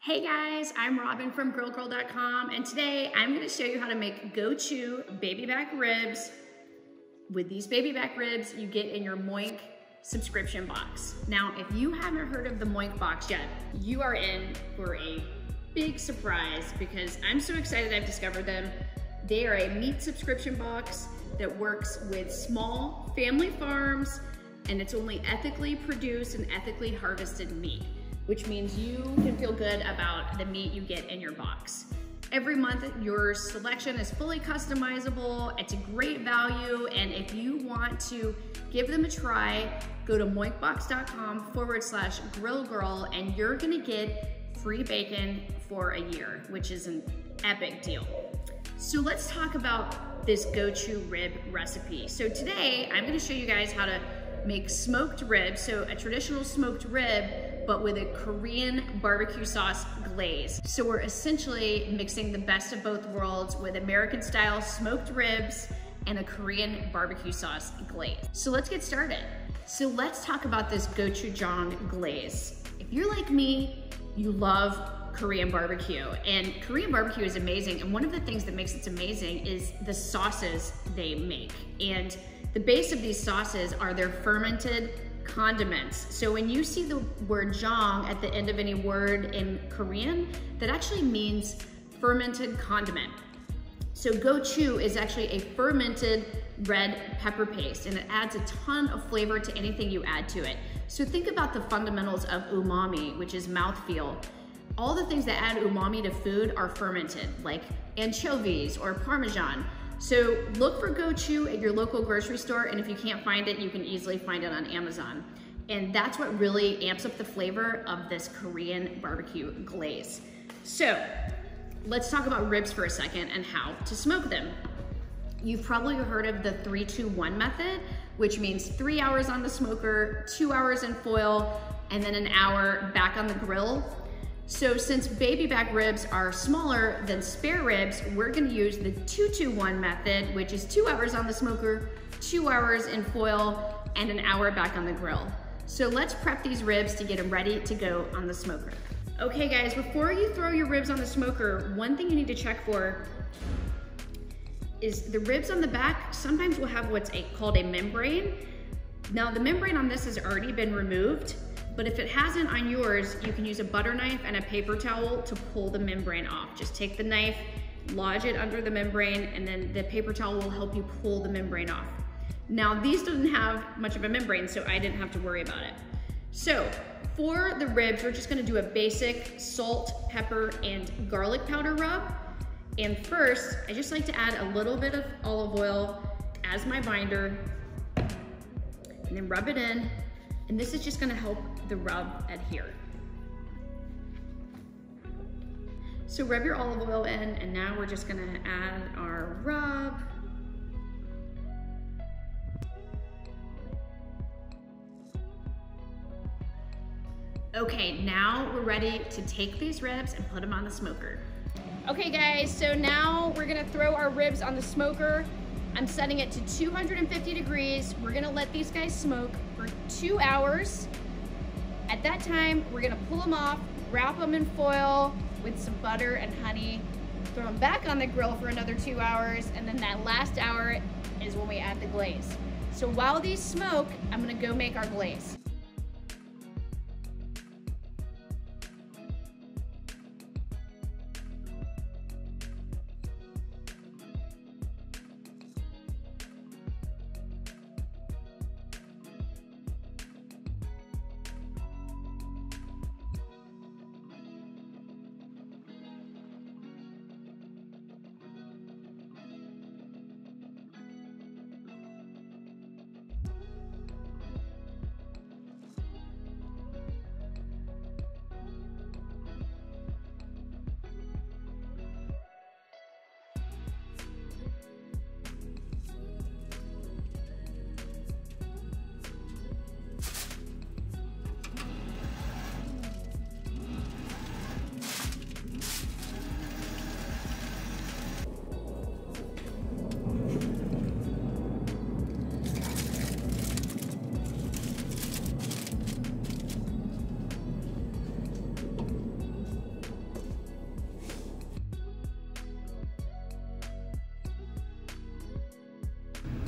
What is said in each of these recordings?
Hey guys, I'm Robyn from GrillGirl.com, and today I'm going to show you how to make Gochu baby back ribs. With these baby back ribs you get in your Moink subscription box. Now, if you haven't heard of the Moink box yet, you are in for a big surprise because I'm so excited I've discovered them. They are a meat subscription box that works with small family farms, and it's only ethically produced and ethically harvested meat, which means you can feel good about the meat you get in your box. Every month, your selection is fully customizable. It's a great value, and if you want to give them a try, go to moinkbox.com/GrillGirl, and you're gonna get free bacon for a year, which is an epic deal. So let's talk about this Gochu rib recipe. So today, I'm gonna show you guys how to make smoked ribs, so a traditional smoked rib, but with a Korean barbecue sauce glaze. So we're essentially mixing the best of both worlds with American style smoked ribs and a Korean barbecue sauce glaze. So let's get started. So let's talk about this gochujang glaze. If you're like me, you love Korean barbecue, and Korean barbecue is amazing, and one of the things that makes it amazing is the sauces they make. And the base of these sauces are their fermented condiments. So when you see the word jang at the end of any word in Korean, that actually means fermented condiment. So gochu is actually a fermented red pepper paste, and it adds a ton of flavor to anything you add to it. So think about the fundamentals of umami, which is mouthfeel. All the things that add umami to food are fermented, like anchovies or Parmesan. So look for gochu at your local grocery store, and if you can't find it, you can easily find it on Amazon. And that's what really amps up the flavor of this Korean barbecue glaze. So let's talk about ribs for a second and how to smoke them. You've probably heard of the 3-2-1 method, which means 3 hours on the smoker, 2 hours in foil, and then an hour back on the grill. So since baby back ribs are smaller than spare ribs, we're gonna use the 2-2-1 method, which is 2 hours on the smoker, 2 hours in foil, and an hour back on the grill. So let's prep these ribs to get them ready to go on the smoker. Okay guys, before you throw your ribs on the smoker, one thing you need to check for is the ribs on the back sometimes will have what's called a membrane. Now the membrane on this has already been removed, but if it hasn't on yours, you can use a butter knife and a paper towel to pull the membrane off. Just take the knife, lodge it under the membrane, and then the paper towel will help you pull the membrane off. Now, these don't have much of a membrane, so I didn't have to worry about it. So, for the ribs, we're just gonna do a basic salt, pepper, and garlic powder rub. And first, I just like to add a little bit of olive oil as my binder, and then rub it in. And this is just gonna help the rub adhere. So rub your olive oil in, and now we're just gonna add our rub. Okay, now we're ready to take these ribs and put them on the smoker. Okay guys, so now we're gonna throw our ribs on the smoker. I'm setting it to 250 degrees. We're gonna let these guys smoke for 2 hours. At that time, we're gonna pull them off, wrap them in foil with some butter and honey, throw them back on the grill for another 2 hours, and then that last hour is when we add the glaze. So while these smoke, I'm gonna go make our glaze.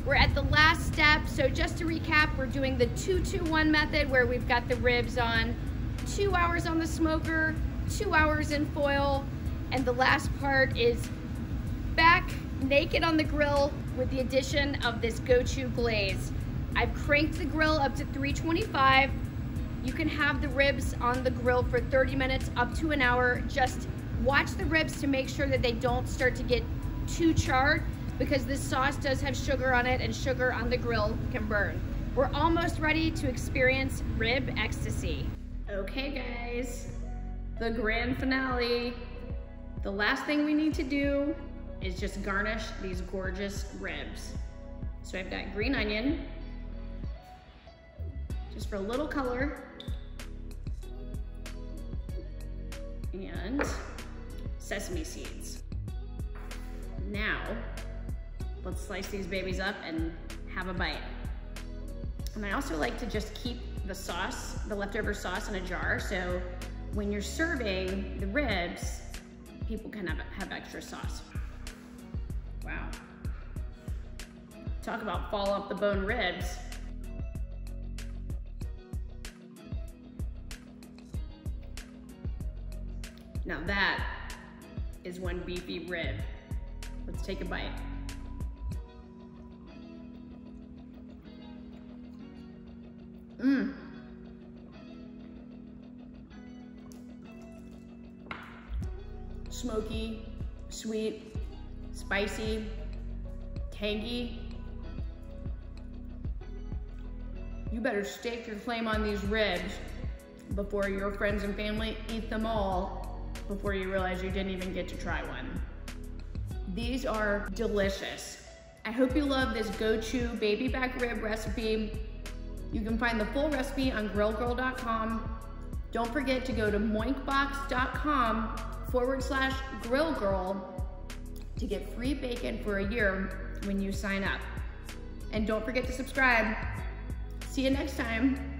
We're at the last step. So just to recap, we're doing the 2-2-1 method where we've got the ribs on 2 hours on the smoker, 2 hours in foil, and the last part is back naked on the grill with the addition of this Gochu glaze. I've cranked the grill up to 325. You can have the ribs on the grill for 30 minutes up to an hour. Just watch the ribs to make sure that they don't start to get too charred, because this sauce does have sugar on it, and sugar on the grill can burn. We're almost ready to experience rib ecstasy. Okay guys, the grand finale. The last thing we need to do is just garnish these gorgeous ribs. So I've got green onion, just for a little color, and sesame seeds. Now, let's slice these babies up and have a bite. And I also like to just keep the sauce, the leftover sauce, in a jar, so when you're serving the ribs, people can have extra sauce. Wow. Talk about fall off the bone ribs. Now that is one beefy rib. Let's take a bite. Smoky, sweet, spicy, tangy. You better stake your claim on these ribs before your friends and family eat them all, before you realize you didn't even get to try one. These are delicious. I hope you love this Gochu baby back rib recipe. You can find the full recipe on GrillGirl.com. Don't forget to go to moinkbox.com/GrillGirl to get free bacon for a year when you sign up. And don't forget to subscribe. See you next time.